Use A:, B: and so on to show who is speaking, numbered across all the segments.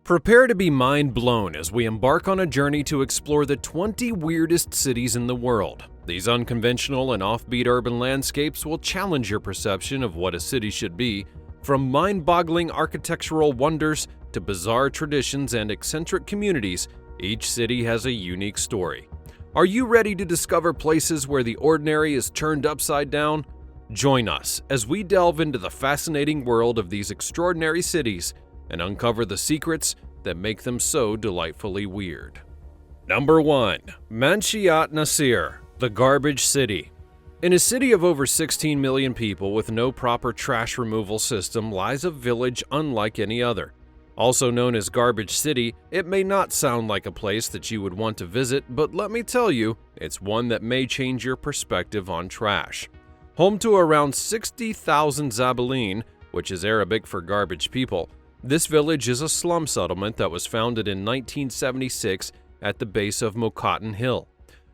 A: Prepare to be mind blown as we embark on a journey to explore the 20 weirdest cities in the world. These unconventional and offbeat urban landscapes will challenge your perception of what a city should be, from mind-boggling architectural wonders to bizarre traditions and eccentric communities. Each city has a unique story. Are you ready to discover places where the ordinary is turned upside down? Join us as we delve into the fascinating world of these extraordinary cities and uncover the secrets that make them so delightfully weird. Number 1. Manshiyat Nasir, the Garbage City. In a city of over 16 million people with no proper trash removal system lies a village unlike any other. Also known as Garbage City, it may not sound like a place that you would want to visit, but let me tell you, it's one that may change your perspective on trash. Home to around 60,000 Zabalin, which is Arabic for garbage people, this village is a slum settlement that was founded in 1976 at the base of Mokattam Hill.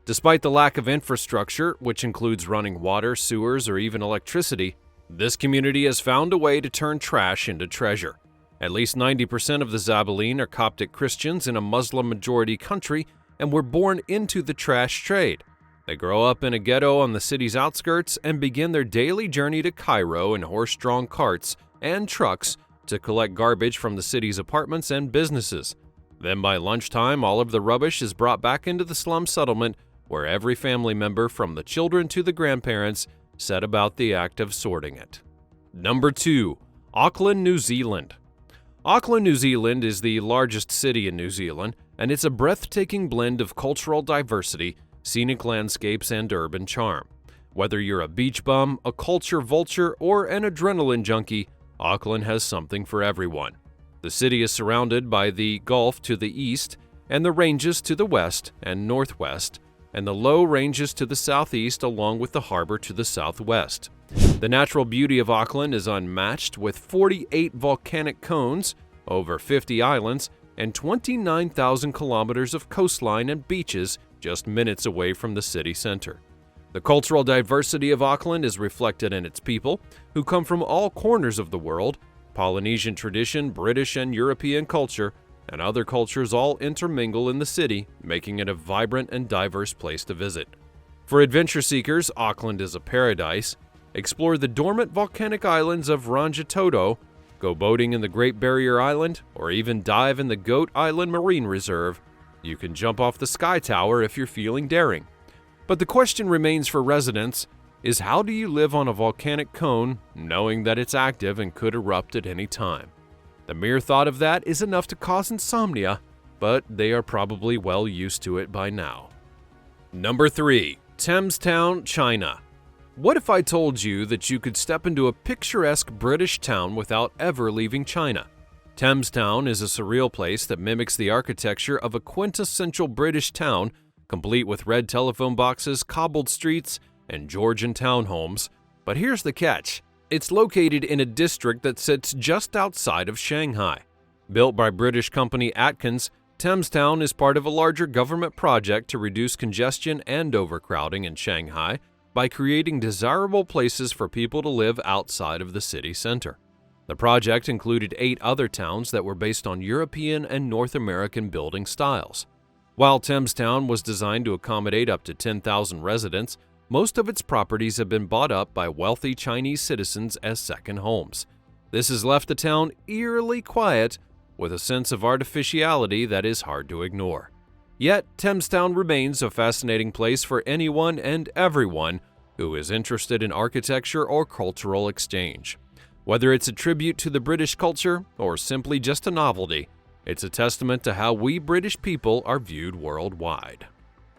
A: Despite the lack of infrastructure, which includes running water, sewers, or even electricity, this community has found a way to turn trash into treasure. At least 90% of the Zabalin are Coptic Christians in a Muslim-majority country and were born into the trash trade. They grow up in a ghetto on the city's outskirts and begin their daily journey to Cairo in horse-drawn carts and trucks to collect garbage from the city's apartments and businesses. Then by lunchtime, all of the rubbish is brought back into the slum settlement, where every family member, from the children to the grandparents, set about the act of sorting it. Number 2. Auckland, New Zealand. Auckland, New Zealand is the largest city in New Zealand, and it's a breathtaking blend of cultural diversity, scenic landscapes, and urban charm. Whether you're a beach bum, a culture vulture, or an adrenaline junkie, Auckland has something for everyone. The city is surrounded by the Gulf to the east, and the ranges to the west and northwest, and the low ranges to the southeast, along with the harbor to the southwest. The natural beauty of Auckland is unmatched, with 48 volcanic cones, over 50 islands, and 29,000 kilometers of coastline and beaches just minutes away from the city center. The cultural diversity of Auckland is reflected in its people, who come from all corners of the world. Polynesian tradition, British and European culture, and other cultures all intermingle in the city, making it a vibrant and diverse place to visit. For adventure seekers, Auckland is a paradise. Explore the dormant volcanic islands of Rangitoto, go boating in the Great Barrier Island, or even dive in the Goat Island Marine Reserve. You can jump off the Sky Tower if you're feeling daring. But the question remains for residents is, how do you live on a volcanic cone knowing that it's active and could erupt at any time? The mere thought of that is enough to cause insomnia, but they are probably well used to it by now. Number 3. Thames Town, China. What if I told you that you could step into a picturesque British town without ever leaving China? Thames Town is a surreal place that mimics the architecture of a quintessential British town, complete with red telephone boxes, cobbled streets, and Georgian townhomes. But here's the catch. It's located in a district that sits just outside of Shanghai. Built by British company Atkins, Thames Town is part of a larger government project to reduce congestion and overcrowding in Shanghai by creating desirable places for people to live outside of the city center. The project included 8 other towns that were based on European and North American building styles. While Thames Town was designed to accommodate up to 10,000 residents, most of its properties have been bought up by wealthy Chinese citizens as second homes. This has left the town eerily quiet, with a sense of artificiality that is hard to ignore. Yet, Thames Town remains a fascinating place for anyone and everyone who is interested in architecture or cultural exchange. Whether it's a tribute to the British culture or simply just a novelty, it's a testament to how we British people are viewed worldwide.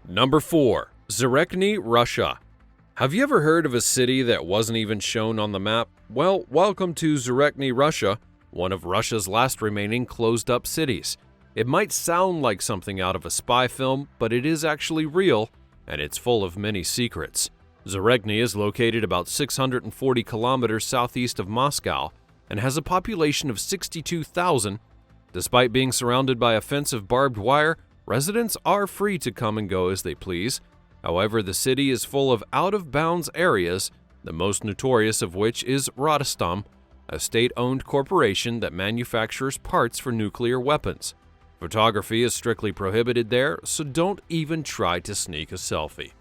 A: Number 4. Zarekni, Russia. Have you ever heard of a city that wasn't even shown on the map? Well, welcome to Zarekni, Russia, one of Russia's last remaining closed-up cities. It might sound like something out of a spy film, but it is actually real, and it's full of many secrets. Zarekni is located about 640 kilometers southeast of Moscow and has a population of 62,000. Despite being surrounded by a fence of barbed wire, residents are free to come and go as they please. However, the city is full of out-of-bounds areas, the most notorious of which is Rostom, a state-owned corporation that manufactures parts for nuclear weapons. Photography is strictly prohibited there, so don't even try to sneak a selfie.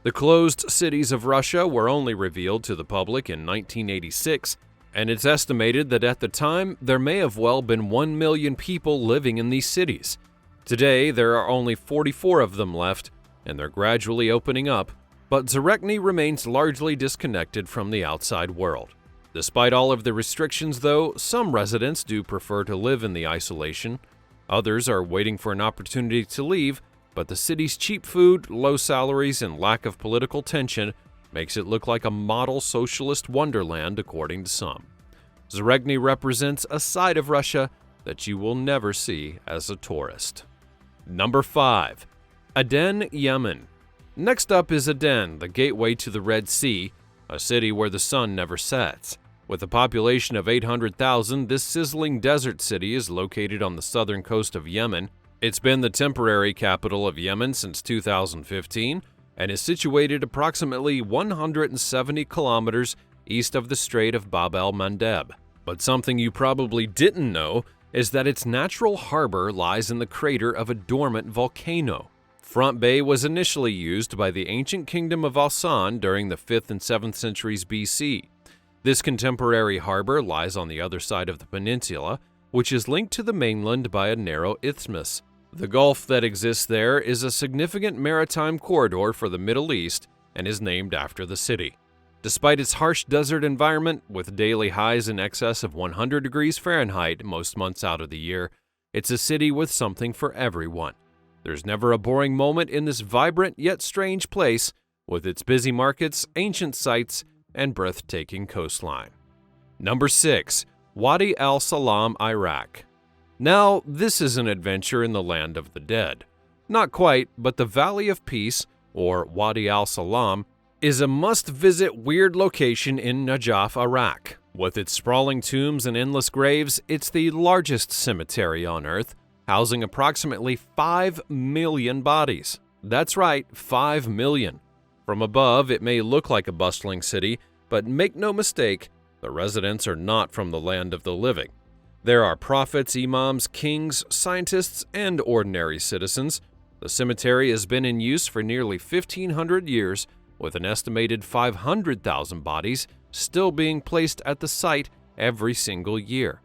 A: The closed cities of Russia were only revealed to the public in 1986, and it's estimated that at the time there may have well been 1 million people living in these cities. Today, there are only 44 of them left, and they're gradually opening up, but Zarekni remains largely disconnected from the outside world. Despite all of the restrictions, though, some residents do prefer to live in the isolation. Others are waiting for an opportunity to leave, but the city's cheap food, low salaries, and lack of political tension makes it look like a model socialist wonderland, according to some. Zarekni represents a side of Russia that you will never see as a tourist. Number 5. Aden Yemen. Next up is Aden, the gateway to the Red Sea, a city where the sun never sets. With a population of 800,000, this sizzling desert city is located on the southern coast of Yemen. It's been the temporary capital of Yemen since 2015 and is situated approximately 170 kilometers east of the Strait of Bab el-Mandeb. But something you probably didn't know is that its natural harbor lies in the crater of a dormant volcano. Front Bay was initially used by the ancient kingdom of Al-San during the 5th and 7th centuries BC. This contemporary harbor lies on the other side of the peninsula, which is linked to the mainland by a narrow isthmus. The gulf that exists there is a significant maritime corridor for the Middle East and is named after the city. Despite its harsh desert environment, with daily highs in excess of 100 degrees Fahrenheit most months out of the year, it's a city with something for everyone. There's never a boring moment in this vibrant yet strange place, with its busy markets, ancient sites, and breathtaking coastline. Number 6. Wadi al-Salam, Iraq. Now, this is an adventure in the land of the dead. Not quite, but the Valley of Peace, or Wadi al-Salam, is a must-visit weird location in Najaf, Iraq. With its sprawling tombs and endless graves, it's the largest cemetery on Earth, housing approximately 5 million bodies. That's right, 5 million. From above, it may look like a bustling city, but make no mistake, the residents are not from the land of the living. There are prophets, imams, kings, scientists, and ordinary citizens. The cemetery has been in use for nearly 1,500 years, with an estimated 500,000 bodies still being placed at the site every single year.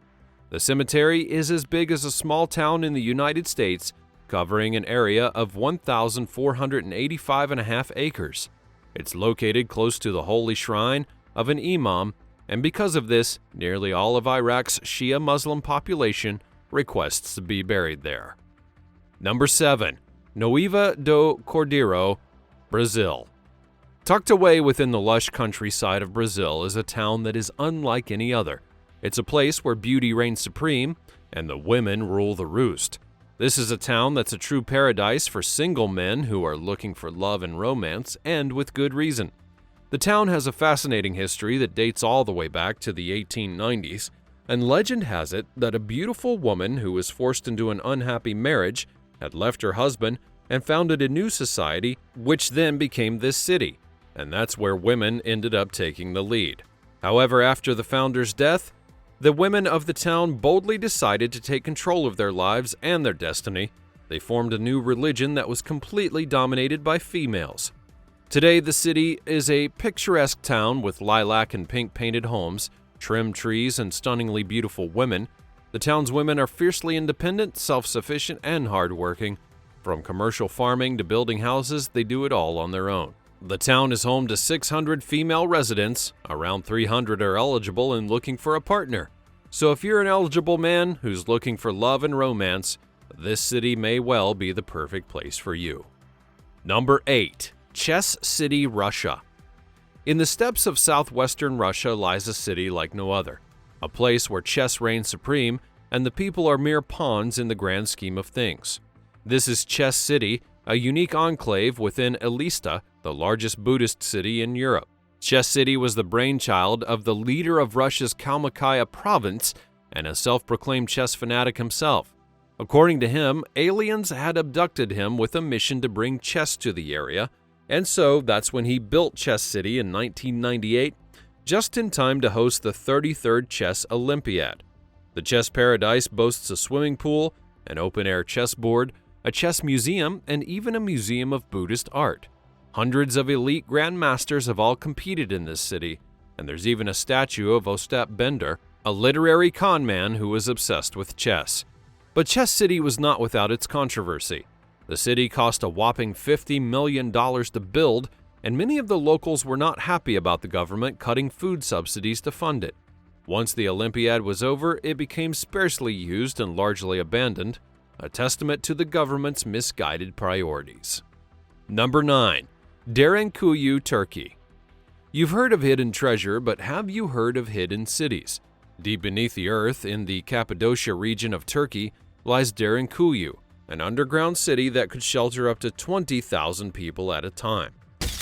A: The cemetery is as big as a small town in the United States, covering an area of 1,485.5 acres. It's located close to the holy shrine of an imam, and because of this, nearly all of Iraq's Shia Muslim population requests to be buried there. Number 7. Nueva do Cordero, Brazil. Tucked away within the lush countryside of Brazil is a town that is unlike any other. It's a place where beauty reigns supreme and the women rule the roost. This is a town that's a true paradise for single men who are looking for love and romance, and with good reason. The town has a fascinating history that dates all the way back to the 1890s, and legend has it that a beautiful woman who was forced into an unhappy marriage had left her husband and founded a new society, which then became this city, and that's where women ended up taking the lead. However, after the founder's death, the women of the town boldly decided to take control of their lives and their destiny. They formed a new religion that was completely dominated by females. Today, the city is a picturesque town with lilac and pink painted homes, trimmed trees, and stunningly beautiful women. The town's women are fiercely independent, self-sufficient, and hardworking. From commercial farming to building houses, they do it all on their own. The town is home to 600 female residents. Around 300 are eligible and looking for a partner. So if you're an eligible man who's looking for love and romance, this city may well be the perfect place for you. Number 8. Chess City, Russia. In the steppes of southwestern Russia lies a city like no other, a place where chess reigns supreme and the people are mere pawns in the grand scheme of things. This is Chess City, a unique enclave within Elista, the largest Buddhist city in Europe. Chess City was the brainchild of the leader of Russia's Kalmykia province and a self-proclaimed chess fanatic himself. According to him, aliens had abducted him with a mission to bring chess to the area, and so that's when he built Chess City in 1998. just in time to host the 33rd Chess Olympiad. The chess paradise boasts a swimming pool, an open-air chessboard, a chess museum, and even a museum of Buddhist art. Hundreds of elite grandmasters have all competed in this city, and there's even a statue of Ostap Bender, a literary con man who was obsessed with chess. But Chess City was not without its controversy. The city cost a whopping $50 million to build, and many of the locals were not happy about the government cutting food subsidies to fund it. Once the Olympiad was over, it became sparsely used and largely abandoned, a testament to the government's misguided priorities. Number 9. Zarekni, Turkey. You've heard of hidden treasure, but have you heard of hidden cities? Deep beneath the earth, in the Cappadocia region of Turkey, lies Zarekni, an underground city that could shelter up to 20,000 people at a time.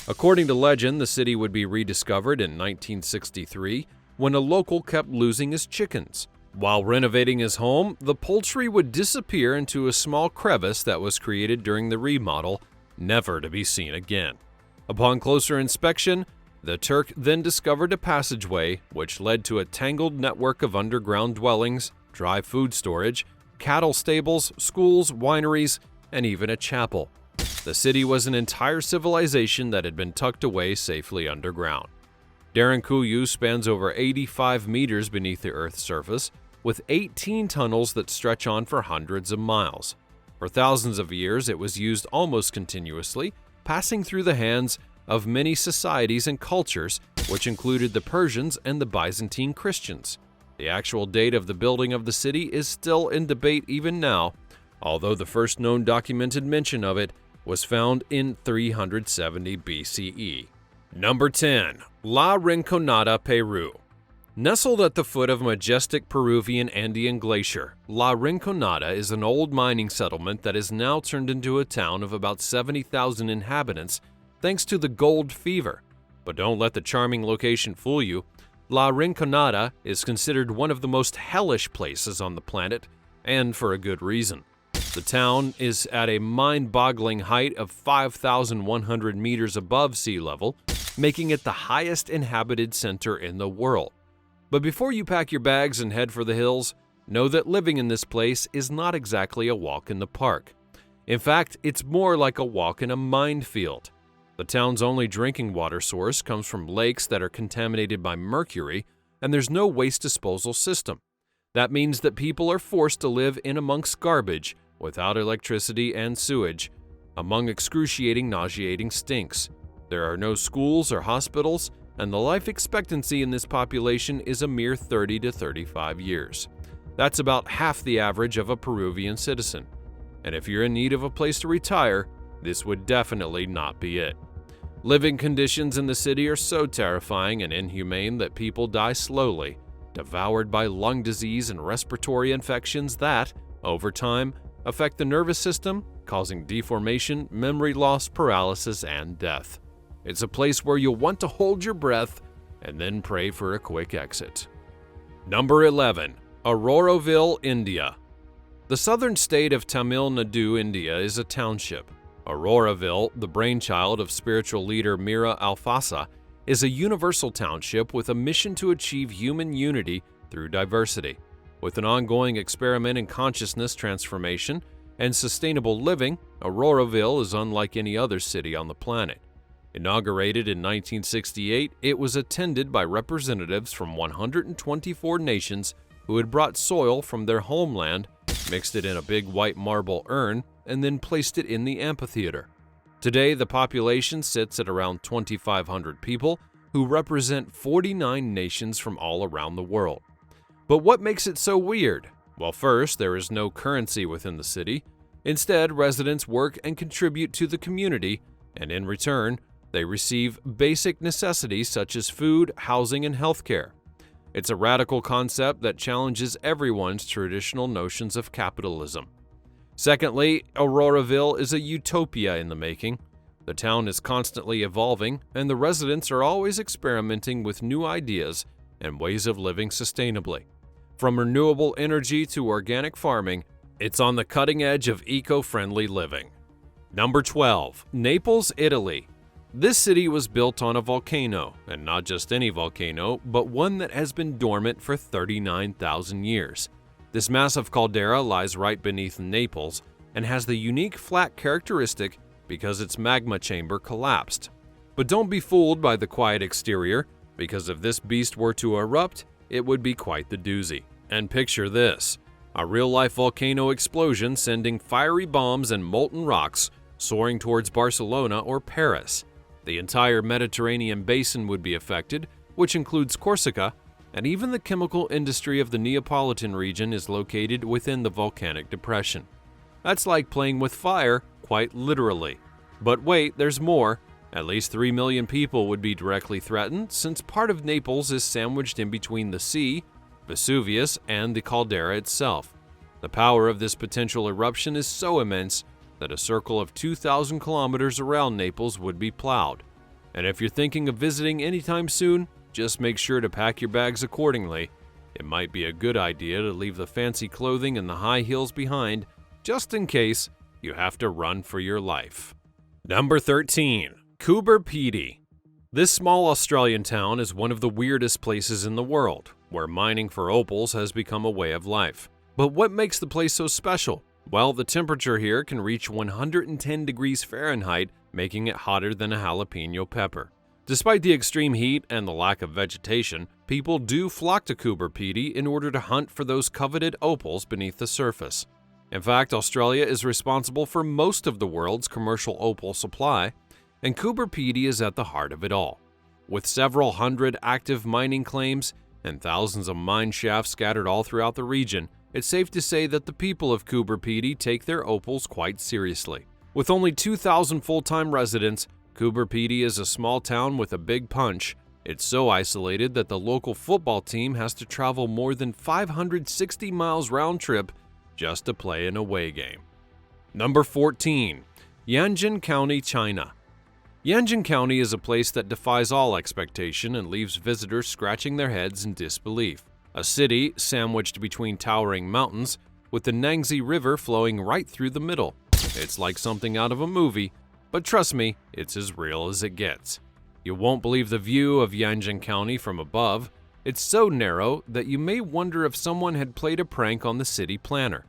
A: According to legend, the city would be rediscovered in 1963 when a local kept losing his chickens. While renovating his home, the poultry would disappear into a small crevice that was created during the remodel, never to be seen again. Upon closer inspection, the Turk then discovered a passageway which led to a tangled network of underground dwellings, dry food storage, cattle stables, schools, wineries, and even a chapel. The city was an entire civilization that had been tucked away safely underground. Zarekni spans over 85 meters beneath the Earth's surface, with 18 tunnels that stretch on for hundreds of miles. For thousands of years, it was used almost continuously, passing through the hands of many societies and cultures, which included the Persians and the Byzantine Christians. The actual date of the building of the city is still in debate even now, although the first known documented mention of it was found in 370 BCE. Number 10. La Rinconada, Peru. Nestled at the foot of a majestic Peruvian Andean glacier, La Rinconada is an old mining settlement that is now turned into a town of about 70,000 inhabitants thanks to the gold fever. But don't let the charming location fool you. La Rinconada is considered one of the most hellish places on the planet, and for a good reason. The town is at a mind-boggling height of 5,100 meters above sea level, making it the highest inhabited center in the world. But before you pack your bags and head for the hills, know that living in this place is not exactly a walk in the park. In fact, it's more like a walk in a minefield. The town's only drinking water source comes from lakes that are contaminated by mercury, and there's no waste disposal system. That means that people are forced to live in amongst garbage, without electricity and sewage, among excruciating, nauseating stinks. There are no schools or hospitals, and the life expectancy in this population is a mere 30 to 35 years. That's about half the average of a Peruvian citizen. And if you're in need of a place to retire, this would definitely not be it. Living conditions in the city are so terrifying and inhumane that people die slowly, devoured by lung disease and respiratory infections that, over time, affect the nervous system, causing deformation, memory loss, paralysis, and death. It's a place where you'll want to hold your breath and then pray for a quick exit. Number 11. Auroraville, India. The southern state of Tamil Nadu, India is a township. Auroraville, the brainchild of spiritual leader Mira Alfasa, is a universal township with a mission to achieve human unity through diversity. With an ongoing experiment in consciousness transformation and sustainable living, Auroraville is unlike any other city on the planet. Inaugurated in 1968, it was attended by representatives from 124 nations who had brought soil from their homeland, mixed it in a big white marble urn, and then placed it in the amphitheater. Today, the population sits at around 2,500 people who represent 49 nations from all around the world. But what makes it so weird? Well, first, there is no currency within the city. Instead, residents work and contribute to the community, and in return, they receive basic necessities such as food, housing, and healthcare. It's a radical concept that challenges everyone's traditional notions of capitalism. Secondly, Auroraville is a utopia in the making. The town is constantly evolving, and the residents are always experimenting with new ideas and ways of living sustainably. From renewable energy to organic farming, it's on the cutting edge of eco-friendly living. Number 12. Naples, Italy. This city was built on a volcano, and not just any volcano, but one that has been dormant for 39,000 years. This massive caldera lies right beneath Naples and has the unique flat characteristic because its magma chamber collapsed. But don't be fooled by the quiet exterior, because if this beast were to erupt, it would be quite the doozy. And picture this: a real-life volcano explosion sending fiery bombs and molten rocks soaring towards Barcelona or Paris. The entire Mediterranean basin would be affected, which includes Corsica, and even the chemical industry of the Neapolitan region is located within the volcanic depression. That's like playing with fire, quite literally. But wait, there's more. At least 3 million people would be directly threatened, since part of Naples is sandwiched in between the sea, Vesuvius, and the caldera itself. The power of this potential eruption is so immense that a circle of 2,000 kilometers around Naples would be plowed. And if you're thinking of visiting anytime soon, just make sure to pack your bags accordingly. It might be a good idea to leave the fancy clothing and the high heels behind, just in case you have to run for your life. Number 13. Coober Pedy. This small Australian town is one of the weirdest places in the world, where mining for opals has become a way of life. But what makes the place so special? Well, the temperature here can reach 110 degrees Fahrenheit, making it hotter than a jalapeno pepper. Despite the extreme heat and the lack of vegetation, people do flock to Coober Pedy in order to hunt for those coveted opals beneath the surface. In fact, Australia is responsible for most of the world's commercial opal supply, and Coober Pedy is at the heart of it all. With several hundred active mining claims and thousands of mine shafts scattered all throughout the region, it's safe to say that the people of Coober Pedy take their opals quite seriously. With only 2,000 full-time residents, Coober Pedy is a small town with a big punch. It's so isolated that the local football team has to travel more than 560 miles round trip just to play an away game. Number 14. Yanjin County, China. Yanjin County is a place that defies all expectation and leaves visitors scratching their heads in disbelief. A city sandwiched between towering mountains, with the Yangtze River flowing right through the middle. It's like something out of a movie, but trust me, it's as real as it gets. You won't believe the view of Yanjin County from above. It's so narrow that you may wonder if someone had played a prank on the city planner.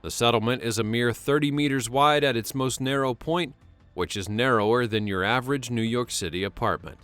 A: The settlement is a mere 30 meters wide at its most narrow point, which is narrower than your average New York City apartment.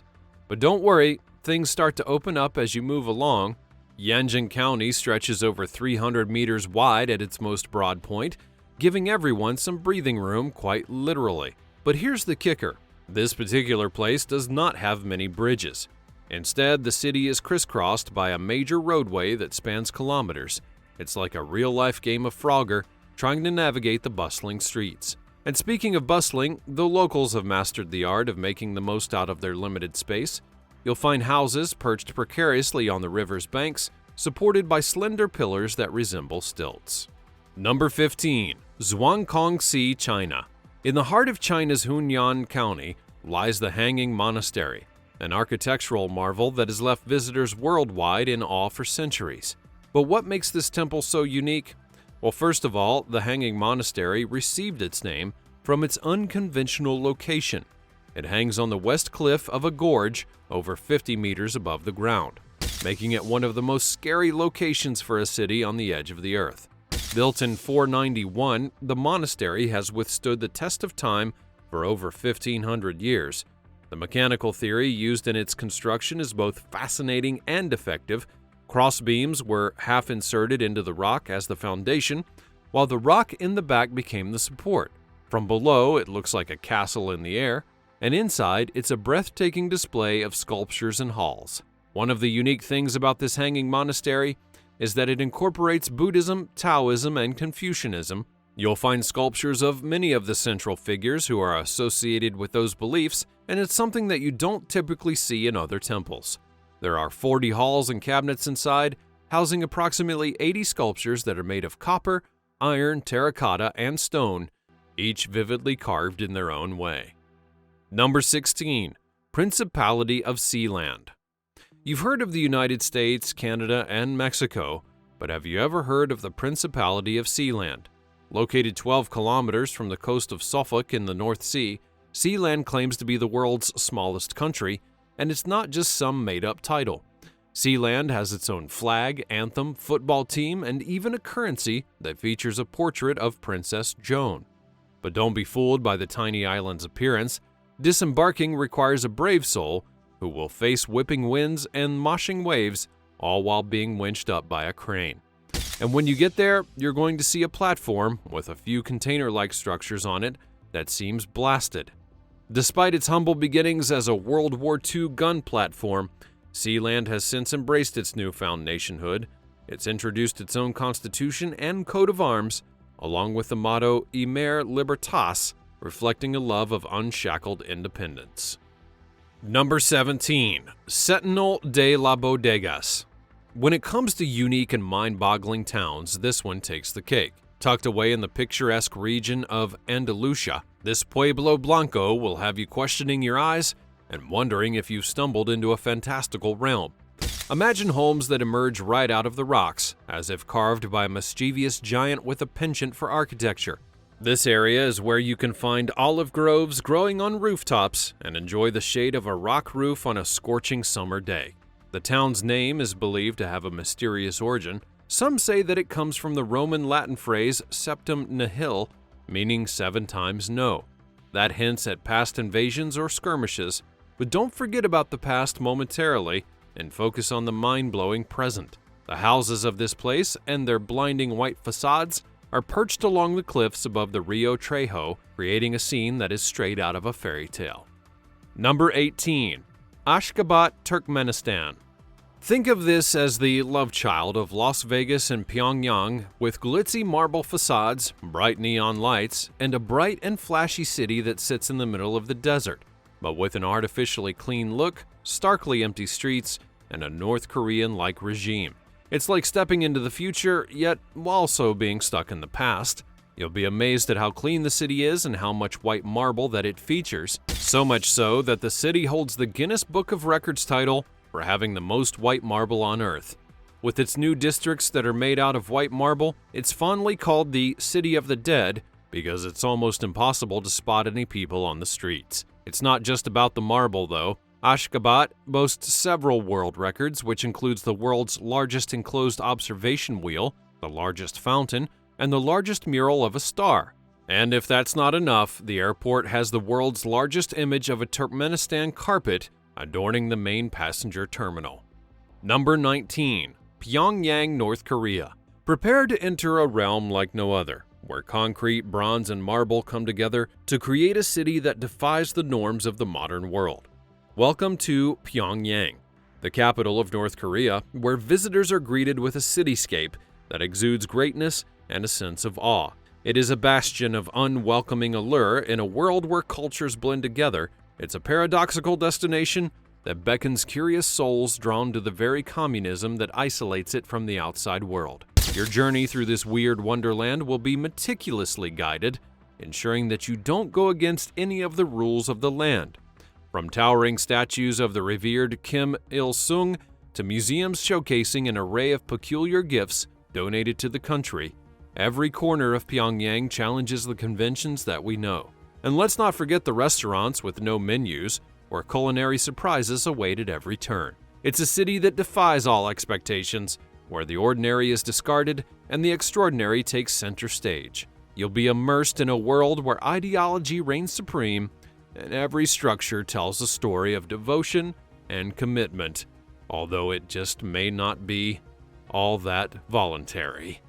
A: But don't worry, things start to open up as you move along. Yanjin County stretches over 300 meters wide at its most broad point, giving everyone some breathing room quite literally. But here's the kicker. This particular place does not have many bridges. Instead, the city is crisscrossed by a major roadway that spans kilometers. It's like a real-life game of Frogger, trying to navigate the bustling streets. And speaking of bustling, the locals have mastered the art of making the most out of their limited space. You'll find houses perched precariously on the river's banks, supported by slender pillars that resemble stilts. Number 15. Zhuangkongxi, China. In the heart of China's Hunan County lies the Hanging Monastery, an architectural marvel that has left visitors worldwide in awe for centuries. But what makes this temple so unique? Well, first of all, the Hanging Monastery received its name from its unconventional location. It hangs on the west cliff of a gorge over 50 meters above the ground, making it one of the most scary locations for a city on the edge of the earth. Built in 491, the monastery has withstood the test of time for over 1,500 years. The mechanical theory used in its construction is both fascinating and effective. Cross beams were half inserted into the rock as the foundation, while the rock in the back became the support. From below, it looks like a castle in the air, and inside, it's a breathtaking display of sculptures and halls. One of the unique things about this hanging monastery is that it incorporates Buddhism, Taoism, and Confucianism. You'll find sculptures of many of the central figures who are associated with those beliefs, and it's something that you don't typically see in other temples. There are 40 halls and cabinets inside, housing approximately 80 sculptures that are made of copper, iron, terracotta, and stone, each vividly carved in their own way. Number 16. Principality of Sealand. You've heard of the United States, Canada, and Mexico, but have you ever heard of the Principality of Sealand? Located 12 kilometers from the coast of Suffolk in the North Sea, Sealand claims to be the world's smallest country, and it's not just some made-up title. Sealand has its own flag, anthem, football team, and even a currency that features a portrait of Princess Joan. But don't be fooled by the tiny island's appearance. Disembarking requires a brave soul who will face whipping winds and moshing waves, all while being winched up by a crane. And when you get there, you're going to see a platform with a few container-like structures on it that seems blasted. Despite its humble beginnings as a World War II gun platform, Sealand has since embraced its newfound nationhood. It's introduced its own constitution and coat of arms, along with the motto Imer Libertas, reflecting a love of unshackled independence. Number 17. Sentinel de la Bodegas. When it comes to unique and mind-boggling towns, this one takes the cake. Tucked away in the picturesque region of Andalusia, this Pueblo Blanco will have you questioning your eyes and wondering if you've stumbled into a fantastical realm. Imagine homes that emerge right out of the rocks, as if carved by a mischievous giant with a penchant for architecture. This area is where you can find olive groves growing on rooftops and enjoy the shade of a rock roof on a scorching summer day. The town's name is believed to have a mysterious origin. Some say that it comes from the Roman Latin phrase septem nihil, meaning 7 times no. That hints at past invasions or skirmishes, but don't forget about the past momentarily and focus on the mind-blowing present. The houses of this place and their blinding white facades are perched along the cliffs above the Rio Trejo, creating a scene that is straight out of a fairy tale. Number 18. Ashgabat, Turkmenistan. Think of this as the love child of Las Vegas and Pyongyang, with glitzy marble facades, bright neon lights, and a bright and flashy city that sits in the middle of the desert, but with an artificially clean look, starkly empty streets, and a North Korean-like regime. It's like stepping into the future, yet also being stuck in the past. You'll be amazed at how clean the city is and how much white marble that it features. So much so that the city holds the Guinness Book of Records title for having the most white marble on Earth. With its new districts that are made out of white marble, it's fondly called the City of the Dead because it's almost impossible to spot any people on the streets. It's not just about the marble, though. Ashgabat boasts several world records, which includes the world's largest enclosed observation wheel, the largest fountain, and the largest mural of a star. And if that's not enough, the airport has the world's largest image of a Turkmenistan carpet adorning the main passenger terminal. Number 19. Pyongyang, North Korea. Prepare to enter a realm like no other, where concrete, bronze, and marble come together to create a city that defies the norms of the modern world. Welcome to Pyongyang, the capital of North Korea, where visitors are greeted with a cityscape that exudes greatness and a sense of awe. It is a bastion of unwelcoming allure in a world where cultures blend together. It's a paradoxical destination that beckons curious souls drawn to the very communism that isolates it from the outside world. Your journey through this weird wonderland will be meticulously guided, ensuring that you don't go against any of the rules of the land. From towering statues of the revered Kim Il-sung to museums showcasing an array of peculiar gifts donated to the country, every corner of Pyongyang challenges the conventions that we know. And let's not forget the restaurants with no menus, where culinary surprises await at every turn. It's a city that defies all expectations, where the ordinary is discarded and the extraordinary takes center stage. You'll be immersed in a world where ideology reigns supreme, and every structure tells a story of devotion and commitment, although it just may not be all that voluntary.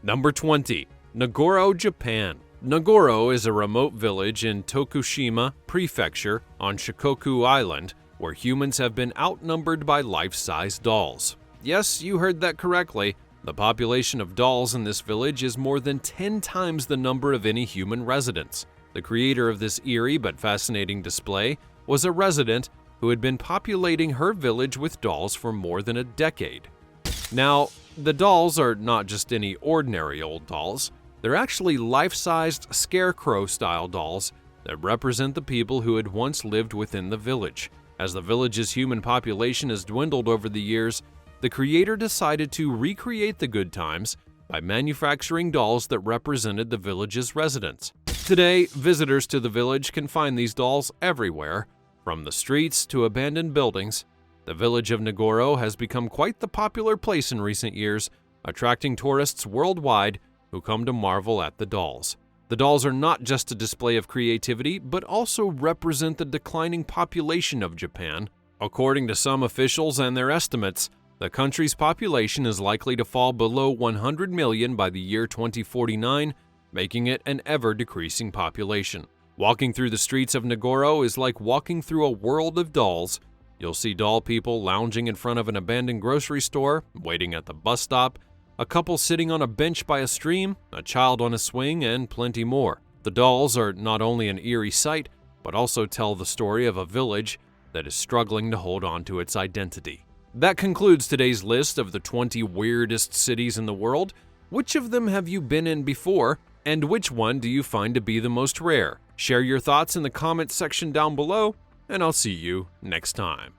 A: Number 20. Nagoro, Japan. Nagoro is a remote village in Tokushima Prefecture on Shikoku Island, where humans have been outnumbered by life-size dolls. Yes, you heard that correctly. The population of dolls in this village is more than 10 times the number of any human residents. The creator of this eerie but fascinating display was a resident who had been populating her village with dolls for more than a decade. Now, the dolls are not just any ordinary old dolls. They're actually life-sized scarecrow-style dolls that represent the people who had once lived within the village. As the village's human population has dwindled over the years, the creator decided to recreate the good times by manufacturing dolls that represented the village's residents. Today, visitors to the village can find these dolls everywhere, from the streets to abandoned buildings. The village of Nagoro has become quite the popular place in recent years, attracting tourists worldwide who come to marvel at the dolls. The dolls are not just a display of creativity, but also represent the declining population of Japan. According to some officials and their estimates, the country's population is likely to fall below 100 million by the year 2049, making it an ever-decreasing population. Walking through the streets of Nagoro is like walking through a world of dolls. You'll see doll people lounging in front of an abandoned grocery store, waiting at the bus stop, a couple sitting on a bench by a stream, a child on a swing, and plenty more. The dolls are not only an eerie sight, but also tell the story of a village that is struggling to hold on to its identity. That concludes today's list of the 20 weirdest cities in the world. Which of them have you been in before, and which one do you find to be the most rare? Share your thoughts in the comments section down below, and I'll see you next time.